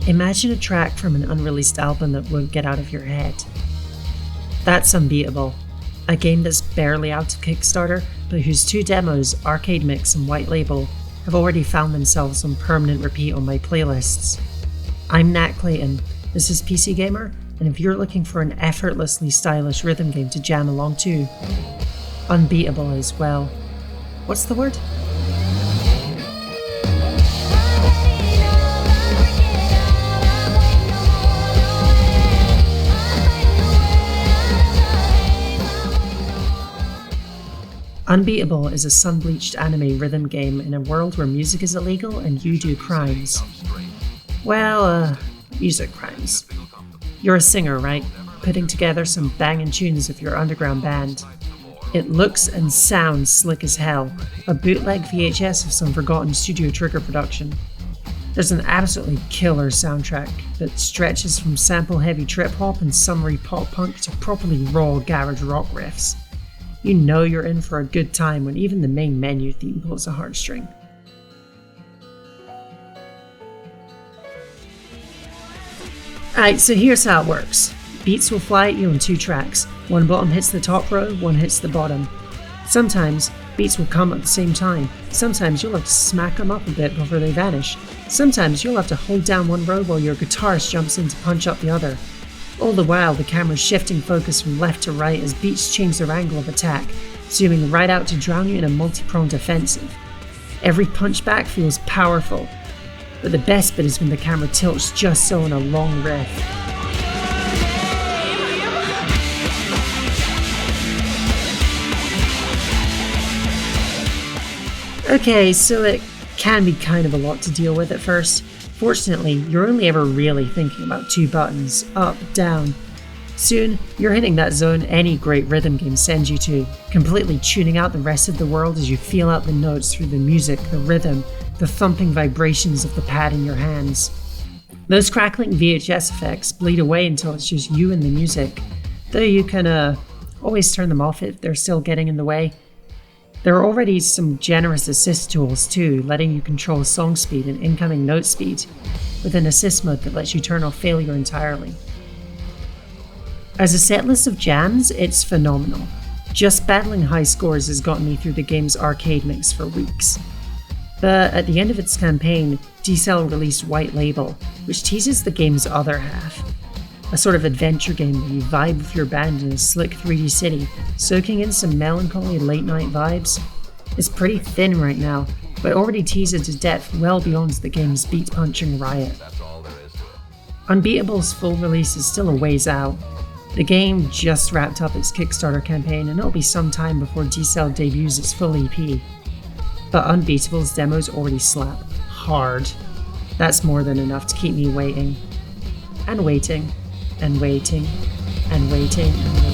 Imagine a track from an unreleased album that won't get out of your head. That's Unbeatable, a game that's barely out of Kickstarter, but whose 2 demos, Arcade Mix and White Label, have already found themselves on permanent repeat on my playlists. I'm Nat Clayton, this is PC Gamer, and if you're looking for an effortlessly stylish rhythm game to jam along to, Unbeatable is, well, what's the word? Unbeatable is a sun-bleached anime rhythm game in a world where music is illegal and you do crimes. Well, music crimes. You're a singer, right? Putting together some banging tunes with your underground band. It looks and sounds slick as hell, a bootleg VHS of some forgotten Studio Trigger production. There's an absolutely killer soundtrack that stretches from sample-heavy trip-hop and summary pop-punk to properly raw garage rock riffs. You know you're in for a good time when even the main menu theme pulls a heartstring. Alright, so here's how it works. Beats will fly at you on 2 tracks. One bottom hits the top row, one hits the bottom. Sometimes, beats will come at the same time. Sometimes you'll have to smack them up a bit before they vanish. Sometimes you'll have to hold down one row while your guitarist jumps in to punch up the other. All the while, the camera's shifting focus from left to right as beats change their angle of attack, zooming right out to drown you in a multi-pronged offensive. Every punchback feels powerful, but the best bit is when the camera tilts just so in a long riff. Okay, so it can be kind of a lot to deal with at first. Fortunately, you're only ever really thinking about 2 buttons, up, down. Soon, you're hitting that zone any great rhythm game sends you to, completely tuning out the rest of the world as you feel out the notes through the music, the rhythm, the thumping vibrations of the pad in your hands. Those crackling VHS effects bleed away until it's just you and the music, though you can always turn them off if they're still getting in the way. There are already some generous assist tools too, letting you control song speed and incoming note speed, with an assist mode that lets you turn off failure entirely. As a setlist of jams, it's phenomenal. Just battling high scores has gotten me through the game's arcade mix for weeks. But at the end of its campaign, D-Cell released White Label, which teases the game's other half. A sort of adventure game where you vibe with your band in a slick 3D city, soaking in some melancholy late-night vibes. It's pretty thin right now, but already teases to depth well beyond the game's beat-punching riot. Unbeatable's full release is still a ways out. The game just wrapped up its Kickstarter campaign and it'll be some time before D-Cell debuts its full EP. But Unbeatable's demos already slap hard. That's more than enough to keep me waiting. And waiting. And waiting, and waiting, and waiting.